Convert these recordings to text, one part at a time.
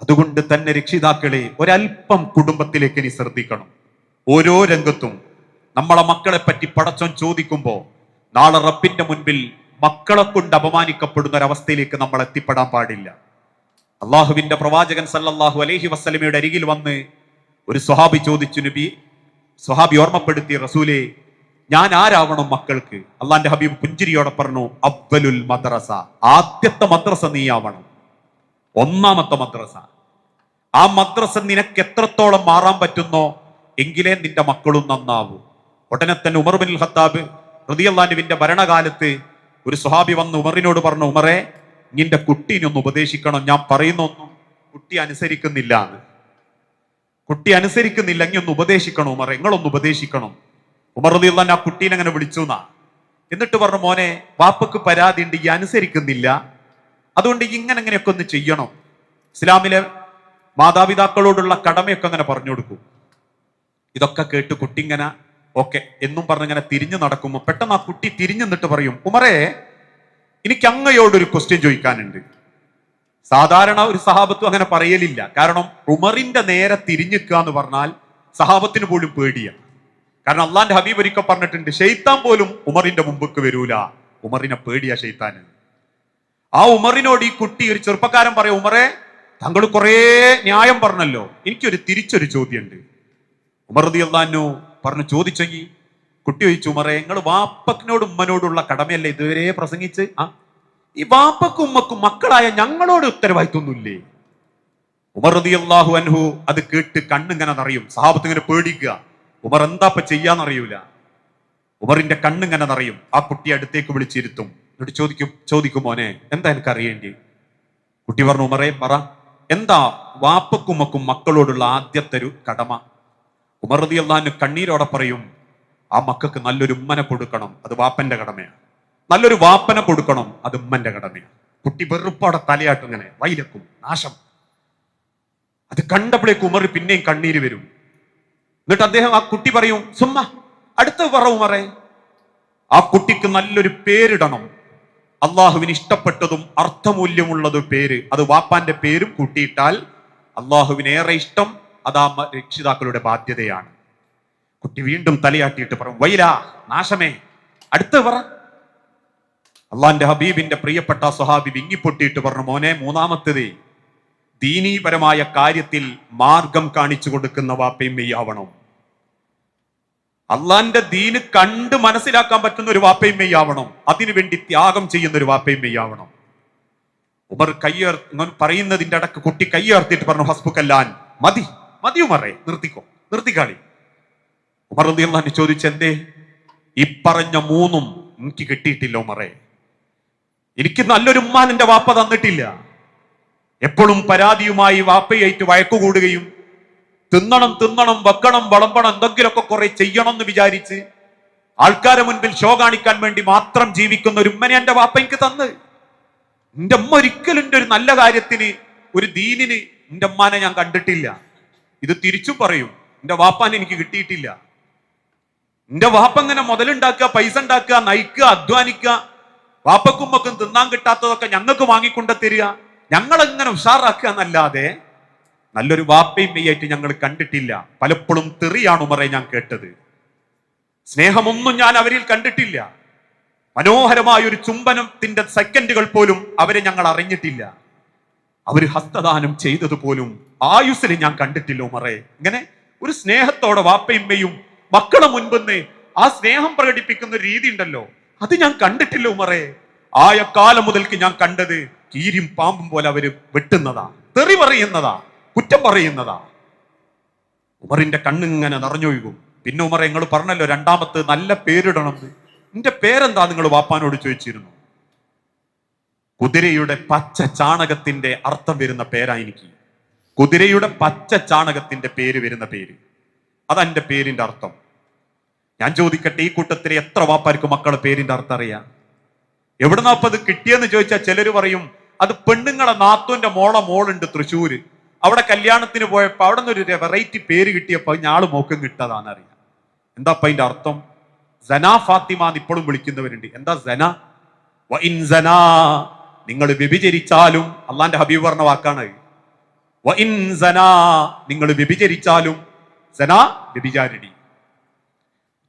അതുകൊണ്ട് തന്നെ രക്ഷിതാക്കളെ ഒരല്പം കുടുംബത്തിലേക്ക് ഇനി ശ്രദ്ധിക്കണം. ഓരോ രംഗത്തും നമ്മളെ മക്കളെ പറ്റി പടച്ചോൻ ചോദിക്കുമ്പോ നാളെ റബ്ബിന്റെ മുൻപിൽ മക്കളെ കൊണ്ട് അപമാനിക്കപ്പെടുന്ന ഒരവസ്ഥയിലേക്ക് നമ്മൾ എത്തിപ്പെടാൻ പാടില്ല. അള്ളാഹുവിന്റെ പ്രവാചകൻ സല്ലല്ലാഹു അലൈഹി വസല്ലമയുടെ അരികിൽ വന്ന് ഒരു സ്വഹാബി ചോദിച്ചു, നബി, സ്വഹാബി ഓർമ്മപ്പെടുത്തി, റസൂലേ, ഞാൻ ആരാവണം മക്കൾക്ക്? അള്ളാന്റെ ഹബീബ് പുഞ്ചിരിയോടെ പറഞ്ഞു, അവ്വലുൽ മദ്രസ, ആദ്യത്തെ മദ്രസ നീയാവണം, ഒന്നാമത്തെ മദ്രസ. ആ മദ്രസ നിനക്ക് എത്രത്തോളം മാറാൻ പറ്റുന്നോ എങ്കിലേ നിന്റെ മക്കളും നന്നാവൂ. ഉടനെ തന്നെ ഉമർ ബിൻ ഖത്താബ് റളിയല്ലാഹു അൻഹുവിന്റെ ഭരണകാലത്ത് ഒരു സ്വഹാബി വന്ന് ഉമറിനോട് പറഞ്ഞു, ഉമറെ, നിന്റെ കുട്ടീനെ ഒന്ന് ഉപദേശിക്കണം, ഞാൻ പറയുന്നൊന്നും കുട്ടി അനുസരിക്കുന്നില്ല എന്ന്. കുട്ടി അനുസരിക്കുന്നില്ല, ഇനി ഒന്ന് ഉപദേശിക്കണം ഉമറെ, നിങ്ങളൊന്ന് ഉപദേശിക്കണം. ഉമർ റളിയല്ലാഹു അൻഹു ആ കുട്ടീനെ അങ്ങനെ വിളിച്ചു എന്നാ. എന്നിട്ട് പറഞ്ഞു, മോനെ, വാപ്പക്ക് പരാതി ഉണ്ട്, ഈ അനുസരിക്കുന്നില്ല, അതുകൊണ്ട് ഇങ്ങനെയൊക്കെ ഒന്ന് ചെയ്യണം. ഇസ്ലാമിലെ മാതാപിതാക്കളോടുള്ള കടമയൊക്കെ അങ്ങനെ പറഞ്ഞു കൊടുക്കും. ഇതൊക്കെ കേട്ട് കുട്ടി ഇങ്ങനെ ഓക്കെ എന്നും പറഞ്ഞിങ്ങനെ തിരിഞ്ഞു നടക്കുമ്പോൾ പെട്ടെന്ന് ആ കുട്ടി തിരിഞ്ഞു നിന്നിട്ട് പറയും, ഉമറേ, എനിക്ക് അങ്ങയോടൊരു ക്വസ്റ്റ്യൻ ചോദിക്കാനുണ്ട്. സാധാരണ ഒരു സഹാബത്തും അങ്ങനെ പറയലില്ല. കാരണം ഉമറിന്റെ നേരെ തിരിഞ്ഞിക്കുക എന്ന് പറഞ്ഞാൽ സഹാബത്തിന് പോലും പേടിയാണ്. കാരണം അള്ളാന്റെ ഹബീബ് ഒരിക്കൽ പറഞ്ഞിട്ടുണ്ട്, ഷെയ്ത്താൻ പോലും ഉമറിന്റെ മുമ്പക്ക് വരൂല, ഉമറിനെ പേടിയാ ഷെയ്ത്താന്. ആ ഉമറിനോട് ഈ കുട്ടി, ഒരു ചെറുപ്പക്കാരൻ പറയും, ഉമറെ, താങ്കൾ കുറേ ന്യായം പറഞ്ഞല്ലോ, എനിക്കൊരു തിരിച്ചൊരു ചോദ്യമുണ്ട്. ഉമർ റളിയല്ലാഹു അൻഹു പറഞ്ഞു, ചോദിച്ചെങ്കിൽ. കുട്ടി ചോദിച്ചു, ഉമറെ, നിങ്ങൾ വാപ്പക്കിനോട് ഉമ്മനോടുള്ള കടമയല്ലേ ഇതുവരെ പ്രസംഗിച്ച്? ഈ വാപ്പക്കും ഉമ്മക്കും മക്കളായ ഞങ്ങളോട് ഉത്തരവാദിത്വമൊന്നുമില്ലേ? ഉമർ റളിയല്ലാഹു അൻഹു അത് കേട്ട് കണ്ണിങ്ങനെ നിറയും. സഹാബത്ത് ഇങ്ങനെ പേടിക്കുക, ഉമർ എന്താപ്പ ചെയ്യാന്നറിയൂല. ഉമറിന്റെ കണ്ണിങ്ങനെ നിറയും. ആ കുട്ടിയെ അടുത്തേക്ക് വിളിച്ചിരുത്തും. എന്നിട്ട് ചോദിക്കും, മോനെ, എന്താ എനിക്ക് അറിയേണ്ടി? കുട്ടി പറഞ്ഞു, ഉമറെ, പറ, എന്താ വാപ്പക്കുമ്മക്കും മക്കളോടുള്ള ആദ്യത്തെ ഒരു കടമ? ഉമർ റളിയല്ലാഹു അൻഹു കണ്ണീരോടെ പറയും, ആ മക്കൾക്ക് നല്ലൊരു ഉമ്മനെ കൊടുക്കണം, അത് വാപ്പന്റെ കടമയാണ്. നല്ലൊരു വാപ്പനെ കൊടുക്കണം, അത് ഉമ്മന്റെ കടമയാണ്. കുട്ടി വെറുപ്പോടെ തലയാട്ടും, ഇങ്ങനെ വൈലക്കും, നാശം. അത് കണ്ടപ്പോഴേക്ക് ഉമർ പിന്നെയും കണ്ണീര് വരും. എന്നിട്ട് അദ്ദേഹം, ആ കുട്ടി പറയും, സുമ്മ, അടുത്ത് പറ ഉമറെ, ആ കുട്ടിക്ക് നല്ലൊരു പേരിടണം, അള്ളാഹുവിന് ഇഷ്ടപ്പെട്ടതും അർത്ഥമൂല്യമുള്ളത് പേര്. അത് വാപ്പാന്റെ പേരും കൂട്ടിയിട്ടാൽ അള്ളാഹുവിന് ഏറെ ഇഷ്ടം, അതാ രക്ഷിതാക്കളുടെ ബാധ്യതയാണ്. കുട്ടി വീണ്ടും തലയാട്ടിയിട്ട് പറയും, വൈല, നാശമേ, അടുത്ത് പറ. അള്ളാന്റെ ഹബീബിന്റെ പ്രിയപ്പെട്ട സ്വഹാബി വിങ്ങിപ്പൊട്ടിയിട്ട് പറഞ്ഞു, മോനെ, മൂന്നാമത്തേത്, ദീനീപരമായ കാര്യത്തിൽ മാർഗം കാണിച്ചു കൊടുക്കുന്ന വാപ്പയും മെയ്യാവണം. അള്ളാന്റെ ദീന് കണ്ട് മനസ്സിലാക്കാൻ പറ്റുന്ന ഒരു വാപ്പയും മെയ്യാവണം. അതിനുവേണ്ടി ത്യാഗം ചെയ്യുന്ന ഒരു വാപ്പയും മെയ്യാവണം. ഉമർ പറയുന്നതിന്റെ അടക്ക് കുട്ടി കയ്യേർത്തിട്ട് പറഞ്ഞു, ഹസ്ബുക്കല്ലാൻ, മതി മതി ഉമറെ, നിർത്തിക്കാളി. ഉമർ റളിയല്ലാഹു അൻഹു ചോദിച്ചു, എന്തേ? ഈ പറഞ്ഞ മൂന്നും എനിക്ക് കിട്ടിയിട്ടില്ല ഉമറെ. എനിക്ക് നല്ലൊരു ഉമ്മാൻ എന്റെ വാപ്പ തന്നിട്ടില്ല. എപ്പോഴും പരാതിയുമായി വാപ്പയായിട്ട് വഴക്കുകൂടുകയും തിന്നണം വെക്കണം വളമ്പണം എന്തെങ്കിലുമൊക്കെ കുറെ ചെയ്യണം എന്ന് വിചാരിച്ച് ആൾക്കാരെ മുൻപിൽ ഷോ കാണിക്കാൻ വേണ്ടി മാത്രം ജീവിക്കുന്ന ഒരു ഉമ്മനെ എന്റെ വാപ്പ എനിക്ക് തന്ന്. എന്റെ ഉമ്മ ഒരിക്കലും ഒരു നല്ല കാര്യത്തിന്, ഒരു ദീനിന് എന്റെ ഉമ്മാനെ ഞാൻ കണ്ടിട്ടില്ല. ഇത് തിരിച്ചും പറയും, എന്റെ വാപ്പാനെ എനിക്ക് കിട്ടിയിട്ടില്ല. എന്റെ വാപ്പ ഇങ്ങനെ മുതലുണ്ടാക്കുക, പൈസ ഉണ്ടാക്കുക, നയിക്കുക, അധ്വാനിക്കുക, വാപ്പക്കുമ്മക്കും തിന്നാൻ കിട്ടാത്തതൊക്കെ ഞങ്ങൾക്ക് വാങ്ങിക്കൊണ്ട് തരിക, ഞങ്ങളെങ്ങനെ ഉഷാറാക്കുക എന്നല്ലാതെ നല്ലൊരു വാപ്പയും മെയ്യായിട്ട് ഞങ്ങൾ കണ്ടിട്ടില്ല. പലപ്പോഴും തെറിയാണ് ഉമറെ ഞാൻ കേട്ടത്. സ്നേഹമൊന്നും ഞാൻ അവരിൽ കണ്ടിട്ടില്ല. മനോഹരമായ ഒരു ചുംബനത്തിന്റെ സെക്കൻഡുകൾ പോലും അവരെ ഞങ്ങൾ അറിഞ്ഞിട്ടില്ല. അവർ ഹസ്തദാനം ചെയ്തതുപോലും ആയുസ്സിൽ ഞാൻ കണ്ടിട്ടില്ല ഉമറെ. ഇങ്ങനെ ഒരു സ്നേഹത്തോടെ വാപ്പയും മെയ്യും മക്കളെ മുൻപിന്ന് ആ സ്നേഹം പ്രകടിപ്പിക്കുന്ന രീതി ഉണ്ടല്ലോ, അത് ഞാൻ കണ്ടിട്ടില്ല ഉമറെ. ആയ കാലം മുതൽക്ക് ഞാൻ കണ്ടത് കീരിയും പാമ്പും പോലെ അവര് വെട്ടുന്നതാ, തെറി പറയുന്നതാ, കുറ്റം പറയുന്നതാ. ഉമറിന്റെ കണ്ണിങ്ങനെ നിറഞ്ഞൊഴുകും. പിന്നെ ഉമറെ, നിങ്ങൾ പറഞ്ഞല്ലോ രണ്ടാമത്തെ നല്ല പേരിടണം, നിന്റെ പേരെന്താ നിങ്ങൾ വാപ്പാനോട് ചോദിച്ചിരുന്നു? കുതിരയുടെ പച്ച ചാണകത്തിന്റെ അർത്ഥം വരുന്ന പേരാ എനിക്ക്. കുതിരയുടെ പച്ച ചാണകത്തിന്റെ പേര് വരുന്ന പേര്, അതെന്റെ പേരിന്റെ അർത്ഥം. ഞാൻ ചോദിക്കട്ടെ, ഈ കൂട്ടത്തിലെ എത്ര വാപ്പാർക്ക് മക്കളെ പേരിന്റെ അർത്ഥം അറിയാം? എവിടുന്നാ അപ്പൊ അത് കിട്ടിയെന്ന് ചോദിച്ചാൽ ചിലര് പറയും, അത് പെണ്ണുങ്ങളെ നാത്തൂന്റെ മോളുണ്ട് തൃശ്ശൂര്, അവിടെ കല്യാണത്തിന് പോയപ്പോ അവിടെ നിന്ന് ഒരു വെറൈറ്റി പേര് കിട്ടിയപ്പോ ഞാള് മോക്കം കിട്ടതാന്നറിയാം. എന്താ അപ്പൊ അതിന്റെ അർത്ഥം? സന ഫാത്തിമ എന്ന് ഇപ്പോഴും വിളിക്കുന്നവരുണ്ട്. എന്താ സന? നിങ്ങൾ വ്യഭിചരിച്ചാലും, അള്ളാന്റെ ഹബീബ് പറഞ്ഞ വാക്കാണ്, വഇൻ സനാ, നിങ്ങൾ വ്യഭിചരിച്ചാലും, സനാ വ്യഭിചാരിണി.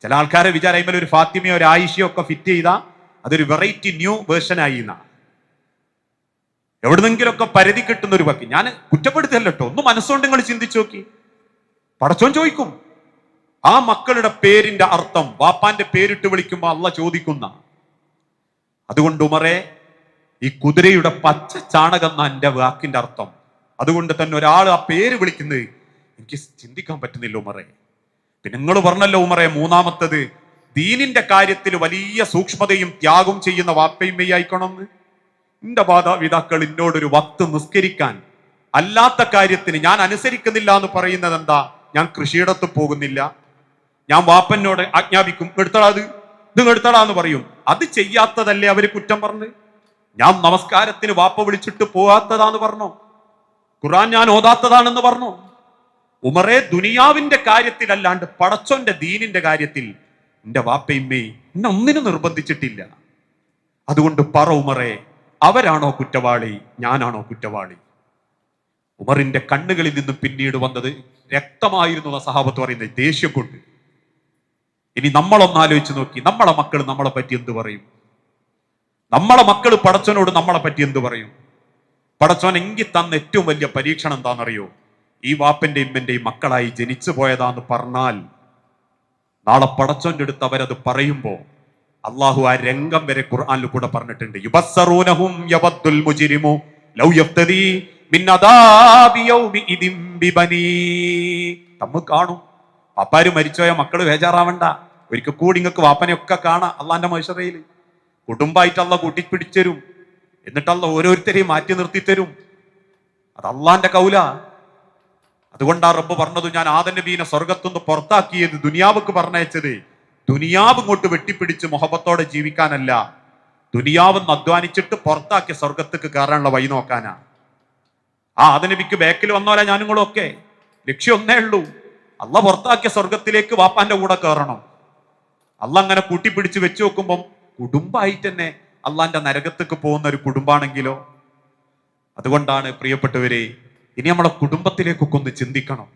ചില ആൾക്കാരെ വിചാരം ഒരു ഫാത്തിമയോ ഒരു ആയിഷയോ ഒക്കെ ഫിറ്റ് ചെയ്താ അതൊരു വെറൈറ്റി ന്യൂ വേർഷൻ ആയി എന്നാ. എവിടുന്നെങ്കിലൊക്കെ പരിധി കിട്ടുന്ന ഒരു വാക്ക്. ഞാൻ കുറ്റപ്പെടുത്തല്ല കേട്ടോ, ഒന്ന് മനസ്സുകൊണ്ട് നിങ്ങൾ ചിന്തിച്ചു നോക്കി. പടച്ചോൻ ചോദിക്കും ആ മക്കളുടെ പേരിന്റെ അർത്ഥം. വാപ്പാന്റെ പേരിട്ട് വിളിക്കുമ്പോ അള്ള ചോദിക്കുന്ന. അതുകൊണ്ട് ഉമറേ, ഈ കുതിരയുടെ പച്ച ചാണകം എന്ന എന്റെ വാക്കിന്റെ അർത്ഥം. അതുകൊണ്ട് തന്നെ ഒരാൾ ആ പേര് വിളിക്കുന്നത് എനിക്ക് ചിന്തിക്കാൻ പറ്റുന്നില്ല ഉമറേ. പിന്നെ നിങ്ങൾ പറഞ്ഞല്ലോ ഉമറേ, മൂന്നാമത്തത് ദീനിന്റെ കാര്യത്തിൽ വലിയ സൂക്ഷ്മതയും ത്യാഗവും ചെയ്യുന്ന വാപ്പയും മെയ്യായിക്കണമെന്ന്. എന്റെ മാതാപിതാക്കൾ എന്നോടൊരു വക്ത് നിസ്കരിക്കാൻ അല്ലാത്ത കാര്യത്തിന് ഞാൻ അനുസരിക്കുന്നില്ല എന്ന് പറയുന്നത് എന്താ? ഞാൻ കൃഷിയിടത്ത് പോകുന്നില്ല, ഞാൻ വാപ്പനോട് ആജ്ഞാപിക്കും എടുത്തടാ ഇത് എടുത്തടാന്ന് പറയും. അത് ചെയ്യാത്തതല്ലേ അവര് കുറ്റം പറഞ്ഞ്? ഞാൻ നമസ്കാരത്തിന് വാപ്പ വിളിച്ചിട്ട് പോകാത്തതാന്ന് പറഞ്ഞോ? ഖുർആൻ ഞാൻ ഓതാത്തതാണെന്ന് പറഞ്ഞോ? ഉമറേ, ദുനിയാവിന്റെ കാര്യത്തിലല്ലാണ്ട് പടച്ചോന്റെ ദീനിന്റെ കാര്യത്തിൽ എന്റെ വാപ്പയിമ്മേ എന്നെ ഒന്നിനും നിർബന്ധിച്ചിട്ടില്ല. അതുകൊണ്ട് പറ ഉമറേ, അവരാണോ കുറ്റവാളി, ഞാനാണോ കുറ്റവാളി? ഉമറിന്റെ കണ്ണുകളിൽ നിന്നും പിന്നീട് വന്നത് രക്തമായിരുന്നു. സഹാബത്ത് പറയുന്നത് ദേഷ്യം കൊണ്ട്. ഇനി നമ്മളൊന്ന് ആലോചിച്ച് നോക്കി, നമ്മളെ മക്കൾ നമ്മളെ പറ്റി എന്ത് പറയും? നമ്മളെ മക്കൾ പടച്ചവനോട് നമ്മളെ പറ്റി എന്ത് പറയും? പടച്ചവൻ എങ്കിൽ തന്ന ഏറ്റവും വലിയ പരീക്ഷണം എന്താണെന്നറിയോ? ഈ വാപ്പന്റെയും ഇമ്മന്റെയും മക്കളായി ജനിച്ചു പോയതാന്ന് പറഞ്ഞാൽ നാളെ പടച്ചവന്റെ അടുത്ത് അവരത് പറയുമ്പോ അള്ളാഹു ആ രംഗം വരെ ഖുർആനിൽ കൂടെ പറഞ്ഞിട്ടുണ്ട്. യുബസ്സറൂനഹും യവദ്ദുൽ മുജ്രിമു ലൗ യഫ്തദി മിൻ അദാബി യൗമിഇദിൻ ബിബനീ. നമ്മൾ കാണും വാപ്പാര് മരിച്ചുപോയ മക്കള് ബേജാറാവണ്ട, ഒരിക്കൽ കൂടി നിങ്ങൾക്ക് വാപ്പനെയൊക്കെ കാണാം അള്ളാന്റെ മഹ്ശറയിൽ. കുടുംബമായിട്ട് അള്ള കൂട്ടിപ്പിടിച്ചരും, എന്നിട്ട് അള്ള ഓരോരുത്തരെയും മാറ്റി നിർത്തിത്തരും. അത് അള്ളാന്റെ കൗല. അതുകൊണ്ടാ റബ്ബ് പറഞ്ഞത്, ഞാൻ ആദം നബീനെ സ്വർഗത്തുനിന്ന് പുറത്താക്കിയത് ദുനിയാവുക്ക് പറഞ്ഞയച്ചത് ദുനിയാവ് ഇങ്ങോട്ട് വെട്ടിപ്പിടിച്ച് മുഹബത്തോടെ ജീവിക്കാനല്ല, ദുനിയാവെന്ന് അധ്വാനിച്ചിട്ട് പുറത്താക്കിയ സ്വർഗത്തേക്ക് കയറാനുള്ള വഴി നോക്കാനാ. ആ ആദം നബിക്ക് ബാക്കിൽ വന്നോല ഞാനുങ്ങളും ഒക്കെ. ലക്ഷ്യം ഒന്നേ ഉള്ളൂ, അള്ള പുറത്താക്കിയ സ്വർഗത്തിലേക്ക് വാപ്പാന്റെ കൂടെ കയറണം. അള്ള അങ്ങനെ കൂട്ടിപ്പിടിച്ച് വെച്ച് നോക്കുമ്പം കുടുംബമായിട്ട് തന്നെ അള്ളാന്റെ നരകത്തേക്ക് പോകുന്ന ഒരു കുടുംബാണെങ്കിലോ. അതുകൊണ്ടാണ് പ്രിയപ്പെട്ടവരെ, ഇനി നമ്മളെ കുടുംബത്തിലേക്കൊക്കെ ഒന്ന് ചിന്തിക്കണം.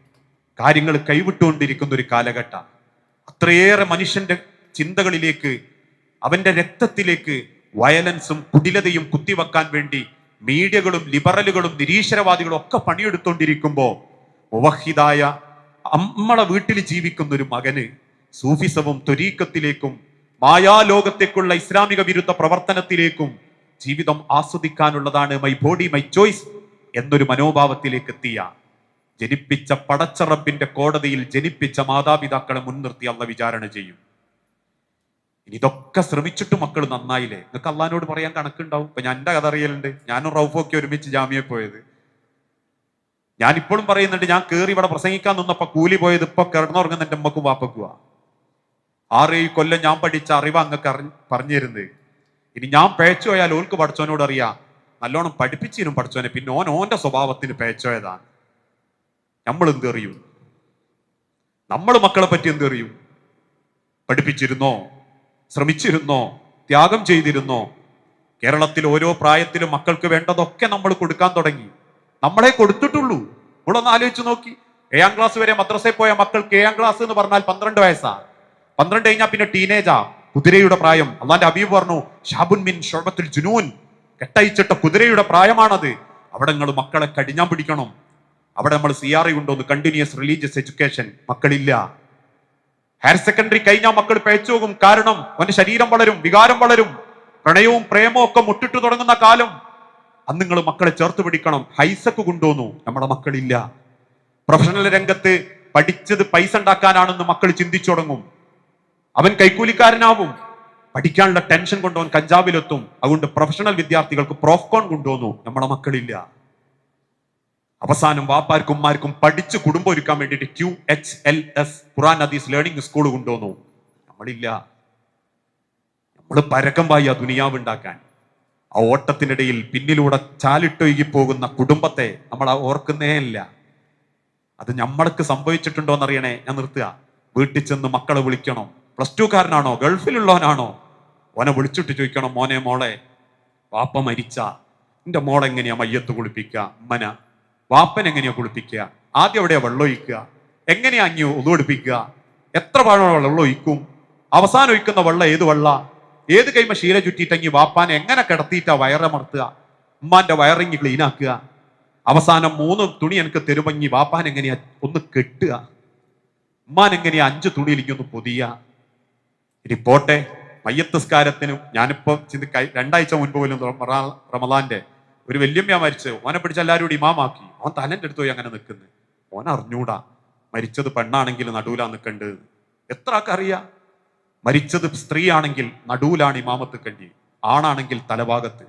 കാര്യങ്ങൾ കൈവിട്ടുകൊണ്ടിരിക്കുന്ന ഒരു കാലഘട്ടം. അത്രയേറെ മനുഷ്യന്റെ ചിന്തകളിലേക്ക്, അവന്റെ രക്തത്തിലേക്ക് വയലൻസും കുടിലതയും കുത്തിവെക്കാൻ വേണ്ടി മീഡിയകളും ലിബറലുകളും നിരീശ്വരവാദികളും ഒക്കെ പണിയെടുത്തോണ്ടിരിക്കുമ്പോ മുവഹിദായ നമ്മളെ വീട്ടിൽ ജീവിക്കുന്ന ഒരു മകന് സൂഫിസവും ത്വരീക്കത്തിലേക്കും മായാലോകത്തേക്കുള്ള ഇസ്ലാമിക വിരുദ്ധ പ്രവർത്തനത്തിലേക്കും ജീവിതം ആസ്വദിക്കാനുള്ളതാണ്, മൈ ബോഡി മൈ ചോയ്സ് എന്നൊരു മനോഭാവത്തിലേക്ക് എത്തിയ, ജനിപ്പിച്ച പടച്ച റബ്ബിന്റെ കോടതിയിൽ ജനിപ്പിച്ച മാതാപിതാക്കളെ മുൻനിർത്തി അള്ള വിചാരണ ചെയ്യും. ഇനി ഇതൊക്കെ ശ്രമിച്ചിട്ട് മക്കൾ നന്നായില്ലേ? നിങ്ങൾക്ക് അള്ളഹാനോട് പറയാൻ കണക്കുണ്ടാവും. ഇപ്പൊ ഞാൻ എന്റെ കഥ അറിയലുണ്ട്. ഞാനും റൌഫൊക്കെ ഒരുമിച്ച് ജാമ്യയിൽ പോയത്. ഞാൻ ഇപ്പോഴും പറയുന്നുണ്ട്, ഞാൻ കയറി ഇവിടെ പ്രസംഗിക്കാൻ നിന്നപ്പോ കൂലി പോയത് ഇപ്പൊ കിടന്നുറങ്ങുന്ന എന്റെ അമ്മക്കും വാപ്പക്കുവാ. 6-7 കൊല്ലം ഞാൻ പഠിച്ച അറിവ് അങ്ങക്ക് പറഞ്ഞിരുന്നത്. ഇനി ഞാൻ പേച്ചു പോയാൽ ഓൾക്ക് പഠിച്ചവനോട് അറിയാം, നല്ലോണം പഠിപ്പിച്ചിരും പഠിച്ചവനെ, പിന്നെ ഓന്റെ സ്വഭാവത്തിന് പേച്ചോയതാണ്. നമ്മൾ എന്ത് അറിയും? നമ്മൾ മക്കളെ പറ്റി എന്ത് അറിയും? പഠിപ്പിച്ചിരുന്നോ? ശ്രമിച്ചിരുന്നോ? ത്യാഗം ചെയ്തിരുന്നോ? കേരളത്തിൽ ഓരോ പ്രായത്തിലും മക്കൾക്ക് വേണ്ടതൊക്കെ നമ്മൾ കൊടുക്കാൻ തുടങ്ങി. നമ്മളെ കൊടുത്തിട്ടുള്ളൂ. നമ്മളൊന്ന് ആലോചിച്ച് നോക്കി. 7ാം ക്ലാസ് വരെ മദ്രസയിൽ പോയ മക്കൾക്ക് 7ാം ക്ലാസ് എന്ന് പറഞ്ഞാൽ 12 വയസ്സാ. 12 കഴിഞ്ഞാൽ പിന്നെ ടീനേജാ, കുതിരയുടെ പ്രായം. അള്ളാന്റെ ഹബീബ് പറഞ്ഞു, ഷാബുൻ മിൻ ശുഅബത്തുൽ ജുനൂൻ, കെട്ടയിച്ചിട്ട കുതിരയുടെ പ്രായമാണത്. അവിടെ നിങ്ങൾ മക്കളെ കടിഞ്ഞാൻ പിടിക്കണം. അവിടെ നമ്മൾ CRE കൊണ്ടുവന്ന് കണ്ടിന്യൂസ് റിലീജിയസ് എഡ്യൂക്കേഷൻ. മക്കളില്ല. ഹയർ സെക്കൻഡറി കഴിഞ്ഞാൽ മക്കൾ പേച്ചുപോകും. കാരണം അവന്റെ ശരീരം വളരും, വികാരം വളരും, പ്രണയവും പ്രേമവും ഒക്കെ മുട്ടിട്ട് തുടങ്ങുന്ന കാലം. അന്ന് നിങ്ങൾ മക്കളെ ചേർത്ത് പിടിക്കണം. ഹൈസക്ക് കൊണ്ടുവന്നു, നമ്മുടെ മക്കളില്ല. പ്രൊഫഷണൽ രംഗത്ത് പഠിച്ചത് പൈസ ഉണ്ടാക്കാനാണെന്ന് മക്കൾ ചിന്തിച്ചു തുടങ്ങും. അവൻ കൈക്കൂലിക്കാരനാവും. പഠിക്കാനുള്ള ടെൻഷൻ കൊണ്ടവൻ കഞ്ചാവിലെത്തും. അതുകൊണ്ട് പ്രൊഫഷണൽ വിദ്യാർത്ഥികൾക്ക് പ്രോഫ്കോൺ കൊണ്ടുവന്നു, നമ്മുടെ മക്കളില്ല. അവസാനം വാപ്പാർക്കും ഉമ്മാർക്കും പഠിച്ച് കുടുംബം ഒരുക്കാൻ വേണ്ടിയിട്ട് QHLS ഖുർആൻ ഹദീസ് ലേണിംഗ് സ്കൂൾ കൊണ്ടുവന്നു, നമ്മളില്ല. നമ്മൾ പരക്കം പായി ആ ദുനിയാവ് ഉണ്ടാക്കാൻ. ആ ഓട്ടത്തിനിടയിൽ പിന്നിലൂടെ ചാലിട്ടൊഴുകി പോകുന്ന കുടുംബത്തെ നമ്മൾ ഓർക്കുന്നേ ഇല്ല. അത് നമ്മൾക്ക് സംഭവിച്ചിട്ടുണ്ടോ എന്നറിയണേ. ഞാൻ നിർത്തുക. വീട്ടിൽ ചെന്ന് മക്കളെ വിളിക്കണം. +2 കാരനാണോ ഗൾഫിലുള്ളവനാണോ, ഓനെ വിളിച്ചിട്ട് ചോദിക്കണം, മോനെ മോളെ വാപ്പ മരിച്ച, എന്റെ മോളെങ്ങനെയാ മയ്യത്ത് കുളിപ്പിക്കുക? വാപ്പൻ എങ്ങനെയാ കുളിപ്പിക്കുക? ആദ്യം എവിടെയാ വെള്ളം ഒഴിക്കുക? എങ്ങനെയാ അഞ്ഞു ഒതുവെടുപ്പിക്കുക? എത്ര പാഴം വെള്ളം ഒഴിക്കും? അവസാനം ഒഴിക്കുന്ന വെള്ളം ഏത് വെള്ള? ഏത് കൈമ ശീല ചുറ്റിയിട്ടെങ്കിൽ വാപ്പാനെ എങ്ങനെ കിടത്തിയിട്ടാ വയറമർത്തുക? ഉമ്മാന്റെ വയറിങ് ക്ലീൻ ആക്കുക? അവസാനം 3 തുണി എനിക്ക് തരുമെങ്കിൽ വാപ്പാൻ എങ്ങനെയാ ഒന്ന് കെട്ടുക? ഉമ്മാൻ എങ്ങനെയാ 5 തുണിയിലേക്ക് ഒന്ന് പൊതിയ? ഇനി പോട്ടെ, മയ്യത്തസ്കാരത്തിനും ഞാനിപ്പോ 2 ആഴ്ച മുൻപ് പോലും റമദാന്റെ ഒരു വല്യമ്മ മരിച്ചു, ഓനെ പിടിച്ച് എല്ലാവരും കൂടി ഇമാമാക്കി. ഓൻ തലന്റെ അടുത്ത് പോയി അങ്ങനെ നിൽക്കുന്നത്. ഓൻ അറിഞ്ഞൂടാ മരിച്ചത് പെണ്ണാണെങ്കിൽ നടുവിലാ നിൽക്കേണ്ടത്. എത്ര ആൾക്കറിയാ? മരിച്ചത് സ്ത്രീ ആണെങ്കിൽ നടുവിലാണ് ഇമാമത്ത് കണ്ടി, ആണാണെങ്കിൽ തലഭാഗത്ത്.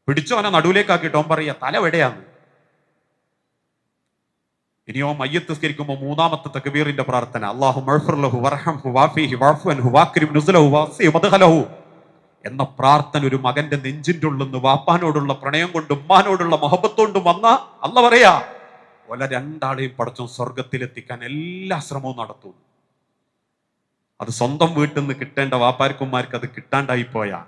പിടിച്ചോനെ നടുവിലേക്കാക്കിയിട്ട് ഓൻ പറയാ തല എവിടെയാന്ന്. ഇനിയോ മയ്യത്ത് സ്കരിക്കുമ്പോൾ 3ാമത്തെ തക്ബീറിന്റെ പ്രാർത്ഥന, അല്ലാഹു മഗ്ഫിർ ലഹു വർഹംഹു വഅഫിഹി വഅഫു അൻഹു വഅക്രിം നുസുലഹു വഅസി മദ്ഖലഹു എന്ന പ്രാർത്ഥന ഒരു മകന്റെ നെഞ്ചിന്റെ ഉള്ളിൽ നിന്ന് വാപ്പാനോടുള്ള പ്രണയം കൊണ്ടും ഉമ്മാനോടുള്ള മൊഹബത്ത് കൊണ്ടും വന്ന അല്ല പറയാ ഓല രണ്ടാളെയും പടച്ചോൻ സ്വർഗത്തിലെത്തിക്കാൻ എല്ലാ ശ്രമവും നടത്തുന്നു. അത് സ്വന്തം വീട്ടിൽ നിന്ന് കിട്ടേണ്ട വാപ്പാർക്കുമാർക്ക് അത് കിട്ടാണ്ടായി പോയാ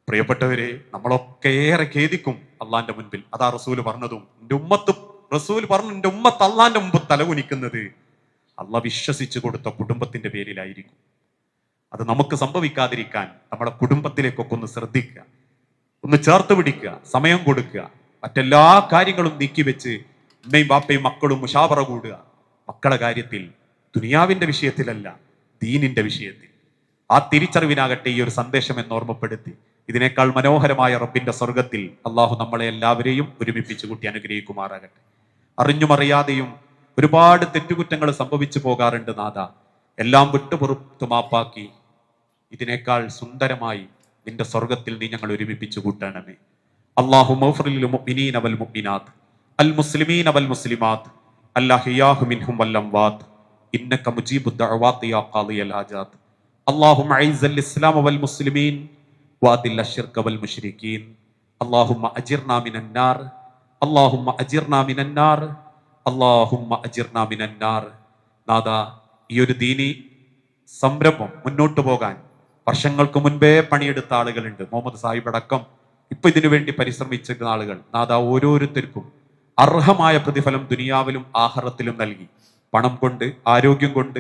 പ്രിയപ്പെട്ടവരെ, നമ്മളൊക്കെ ഏറെ ഖേദിക്കും അള്ളാന്റെ മുൻപിൽ. അതാ റസൂല് പറഞ്ഞതും, റസൂൽ പറഞ്ഞു എന്റെ ഉമ്മത്ത് അള്ളാന്റെ മുമ്പ് തലകുനിക്കുന്നത് അള്ളാഹ് വിശ്വസിച്ചു കൊടുത്ത കുടുംബത്തിന്റെ പേരിലായിരിക്കും. അത് നമുക്ക് സംഭവിക്കാതിരിക്കാൻ നമ്മുടെ കുടുംബത്തിലേക്കൊക്കെ ഒന്ന് ശ്രദ്ധിക്കുക, ഒന്ന് ചേർത്ത് പിടിക്കുക, സമയം കൊടുക്കുക, മറ്റെല്ലാ കാര്യങ്ങളും നീക്കിവെച്ച് ഉമ്മയും ബാപ്പയും മക്കളും മുഷാവറ കൂടുക. മക്കളെ കാര്യത്തിൽ, ദുനിയാവിന്റെ വിഷയത്തിലല്ല, ദീനിന്റെ വിഷയത്തിൽ. ആ തിരിച്ചറിവിനാകട്ടെ ഈ ഒരു സന്ദേശം എന്ന് ഓർമ്മപ്പെടുത്തി, ഇതിനേക്കാൾ മനോഹരമായ റബ്ബിന്റെ സ്വർഗത്തിൽ അള്ളാഹു നമ്മളെ എല്ലാവരെയും ഒരുമിപ്പിച്ചു കൂട്ടി അനുഗ്രഹിക്കുമാറാകട്ടെ. അറിഞ്ഞുമറിയാതെയും ഒരുപാട് തെറ്റുകുറ്റങ്ങൾ സംഭവിച്ചു പോകാറുണ്ട് നാഥ. എല്ലാം വിട്ടുപുറത്തു മാപ്പാക്കി ഇതിനേക്കാൾ സുന്ദരമായി നിന്റെ സ്വർഗത്തിൽ നീ ഞങ്ങൾ ഒരുമിപ്പിച്ചു കൂട്ടണമേ. അല്ലാഹു മഗ്ഫിറിൽ മുഅ്മിനീന വൽ മുഅ്മിനാത്ത് അൽ മുസ്ലിമീന വൽ മുസ്ലിമാത്ത് അൽഅഹ്യാഹു മിൻഹും വൽ അംവാത്ത് ഇന്നക മുജീബുദ് ദഅവാതി യാ ഖാദിയൽ ഹാജാത്ത്. അല്ലാഹുമ്മ അഇസ്സൽ ഇസ്ലാമ വൽ മുസ്ലിമീൻ വഅദിൽ അശ്ശിർക വൽ മുശ്രികീൻ. അല്ലാഹുമ്മ അജിർനാ മിനൻ നാർ, അല്ലാഹുമ്മ അജിർനാ മിനൻ നാർ, അല്ലാഹുമ്മ അജിർനാ മിനൻ നാർ. നാഥ, ഈ ഒരു ദീനി സംരംഭം മുന്നോട്ട് പോകാൻ വർഷങ്ങൾക്ക് മുൻപേ പണിയെടുത്ത ആളുകളുണ്ട്. മുഹമ്മദ് സാഹിബ് അടക്കം ഇപ്പൊ ഇതിനു വേണ്ടി പരിശ്രമിച്ചിരുന്ന ആളുകൾ. നാഥ, ഓരോരുത്തർക്കും അർഹമായ പ്രതിഫലം ദുനിയാവിലും ആഖിറത്തിലും നൽകി. പണം കൊണ്ട്, ആരോഗ്യം കൊണ്ട്,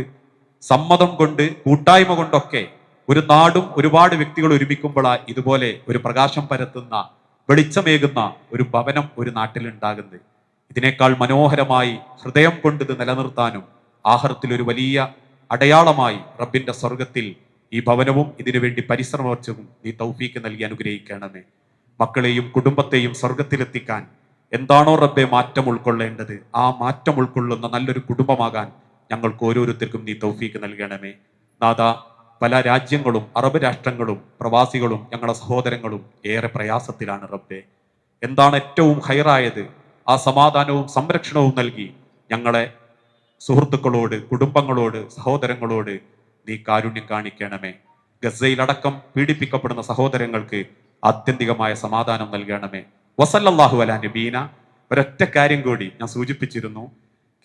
സമ്മതം കൊണ്ട്, കൂട്ടായ്മ കൊണ്ടൊക്കെ ഒരു നാടും ഒരുപാട് വ്യക്തികൾ ഒരുമിക്കുമ്പോഴാ ഇതുപോലെ ഒരു പ്രകാശം പരത്തുന്ന, വെളിച്ചമേകുന്ന ഒരു ഭവനം ഒരു നാട്ടിലുണ്ടാകുന്നത്. ഇതിനേക്കാൾ മനോഹരമായി ഹൃദയം കൊണ്ട് ഇത് നിലനിർത്താനും ആഖിറത്തിൽ ഒരു വലിയ അടയാളമായി റബ്ബിന്റെ സ്വർഗത്തിൽ ഈ ഭവനവും ഇതിനു വേണ്ടി പരിശ്രമിച്ചതും നീ തൗഫീക്ക് നൽകി അനുഗ്രഹിക്കണമേ. മക്കളെയും കുടുംബത്തെയും സ്വർഗത്തിലെത്തിക്കാൻ എന്താണോ റബ്ബെ മാറ്റം ഉൾക്കൊള്ളേണ്ടത്, ആ മാറ്റം ഉൾക്കൊള്ളുന്ന നല്ലൊരു കുടുംബമാകാൻ ഞങ്ങൾക്ക് ഓരോരുത്തർക്കും നീ തൗഫീക്ക് നൽകണമേ. നാഥ, പല രാജ്യങ്ങളും അറബ് രാഷ്ട്രങ്ങളും പ്രവാസികളും ഞങ്ങളുടെ സഹോദരങ്ങളും ഏറെ പ്രയാസത്തിലാണ് റബ്ബെ. എന്താണ് ഏറ്റവും ഹൈറായത്? ആ സമാധാനവും സംരക്ഷണവും നൽകി ഞങ്ങളെ സുഹൃത്തുക്കളോട്, കുടുംബങ്ങളോട്, സഹോദരങ്ങളോട് നീ കാരുണ്യം കാണിക്കണമേ. ഗസയിലടക്കം പീഡിപ്പിക്കപ്പെടുന്ന സഹോദരങ്ങൾക്ക് ആത്യന്തികമായ സമാധാനം നൽകണമേ. വസല്ലല്ലാഹു അലാ നബീന. ഒരൊറ്റ കാര്യം കൂടി ഞാൻ സൂചിപ്പിച്ചിരുന്നു.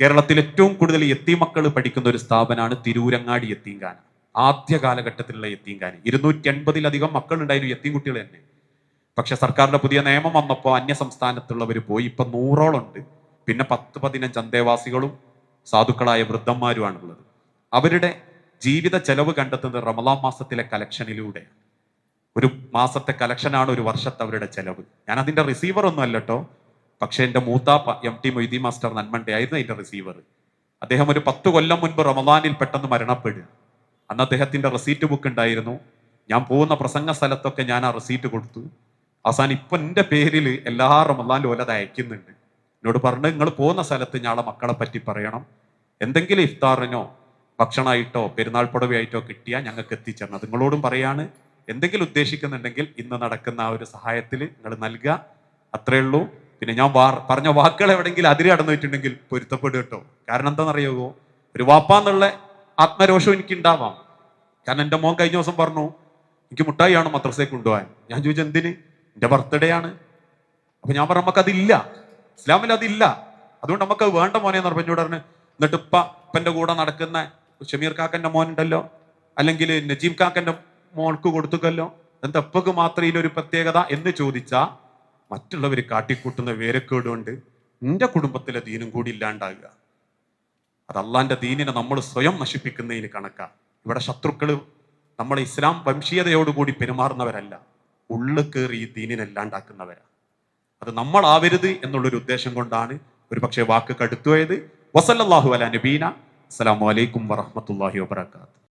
കേരളത്തിൽ ഏറ്റവും കൂടുതൽ യത്തീമക്കൾ പഠിക്കുന്ന ഒരു സ്ഥാപനമാണ് തിരൂരങ്ങാടി യത്തീംഖാന. ആദ്യ കാലഘട്ടത്തിലുള്ള യത്തീംഖാന 280-ലധികം മക്കളുണ്ടായിരുന്നു, യത്തീം കുട്ടികൾ തന്നെ. പക്ഷെ സർക്കാരിന്റെ പുതിയ നിയമം വന്നപ്പോൾ അന്യ സംസ്ഥാനത്തുള്ളവർ പോയി. ഇപ്പൊ 100ഓളം ഉണ്ട്. പിന്നെ 10-15 അന്തേവാസികളും സാധുക്കളായ വൃദ്ധന്മാരുമാണുള്ളത്. അവരുടെ ജീവിത ചെലവ് കണ്ടെത്തുന്നത് റമളാൻ മാസത്തിലെ കലക്ഷനിലൂടെ. ഒരു മാസത്തെ കലക്ഷനാണ് ഒരു വർഷത്തെ അവരുടെ ചെലവ്. ഞാൻ അതിന്റെ റിസീവർ ഒന്നും അല്ല കേട്ടോ. പക്ഷെ എൻ്റെ മൂത്താപ്പ MT മൊയ്തീൻ മാസ്റ്റർ നന്മണ്ടെ ആയിരുന്നു അതിന്റെ റിസീവർ. അദ്ദേഹം ഒരു 10 കൊല്ലം മുൻപ് റമളാനിൽ പെട്ടെന്ന് മരണപ്പെടുക. അന്ന് അദ്ദേഹത്തിന്റെ റെസീറ്റ് ബുക്ക് ഉണ്ടായിരുന്നു. ഞാൻ പോകുന്ന പ്രസംഗ സ്ഥലത്തൊക്കെ ഞാൻ ആ റെസീറ്റ് കൊടുത്തു. അവസാനം ഇപ്പൊ എൻ്റെ പേരിൽ എല്ലാ റമളാനിലും ഓലത് അയക്കുന്നുണ്ട്. എന്നോട് പറഞ്ഞു, നിങ്ങൾ പോകുന്ന സ്ഥലത്ത് ഞങ്ങളെ മക്കളെ പറ്റി പറയണം, എന്തെങ്കിലും ഇഫ്താറിനോ ഭക്ഷണമായിട്ടോ പെരുന്നാൾ പുടവയായിട്ടോ കിട്ടിയാൽ ഞങ്ങൾക്ക് എത്തിച്ചേരണം. നിങ്ങളോടും പറയാണ്, എന്തെങ്കിലും ഉദ്ദേശിക്കുന്നുണ്ടെങ്കിൽ ഇന്ന് നടക്കുന്ന ആ ഒരു സഹായത്തിൽ നിങ്ങൾ നൽകുക, അത്രേ ഉള്ളൂ. പിന്നെ ഞാൻ പറഞ്ഞ വാക്കുകൾ എവിടെയെങ്കിലും അതിര് കടന്നു വെച്ചിട്ടുണ്ടെങ്കിൽ പൊരുത്തപ്പെടും കേട്ടോ. കാരണം എന്താണെന്നറിയാവോ, ഒരു വാപ്പാന്നുള്ള ആത്മരോഷം എനിക്ക് ഉണ്ടാവാം. കാരണം എൻ്റെ മോൻ കഴിഞ്ഞ ദിവസം പറഞ്ഞു, എനിക്ക് മുട്ടായി ആണ് മദ്രസയിൽ കൊണ്ടുപോകാൻ. ഞാൻ ചോദിച്ചു എന്തിന്? എൻ്റെ ബർത്ത്ഡേ ആണ്. അപ്പൊ ഞാൻ പറഞ്ഞു, നമുക്കതില്ല, ഇസ്ലാമിൽ അതില്ല, അതുകൊണ്ട് നമുക്ക് വേണ്ട മോനെ എന്ന് പറഞ്ഞു. പറഞ്ഞു എന്നിട്ട് ഇപ്പൻ്റെ കൂടെ നടക്കുന്ന ഷമീർ കാക്കൻ്റെ മോനുണ്ടല്ലോ, അല്ലെങ്കിൽ നജീം കാക്കൻ്റെ മോൾക്ക് കൊടുത്തുക്കല്ലോ, എന്താ എപ്പൊക്ക് മാത്രം ഇതിലൊരു പ്രത്യേകത എന്ന് ചോദിച്ചാൽ മറ്റുള്ളവർ കാട്ടിക്കൂട്ടുന്ന വേരക്കേടുകൊണ്ട് നിന്റെ കുടുംബത്തിലെ ദീനും കൂടി ഇല്ലാണ്ടാകുക. അത് അള്ളാന്റെ ദീനിനെ നമ്മൾ സ്വയം നശിപ്പിക്കുന്നതിന് കണക്കാ. ഇവിടെ ശത്രുക്കള് നമ്മളെ ഇസ്ലാം വംശീയതയോടുകൂടി പെരുമാറുന്നവരല്ല, ഉള്ളു കയറി ഈ ദീനിനെ ഇല്ലാണ്ടാക്കുന്നവരാ. അത് നമ്മളാവരുത് എന്നുള്ളൊരു ഉദ്ദേശം കൊണ്ടാണ് ഒരുപക്ഷെ വാക്ക് കടുത്തുപോയത്. വസല്ലല്ലാഹു അലാ നബീന. അസ്സലാമു അലൈക്കും വറഹ്മത്തുള്ളാഹി വബറകാതുഹു.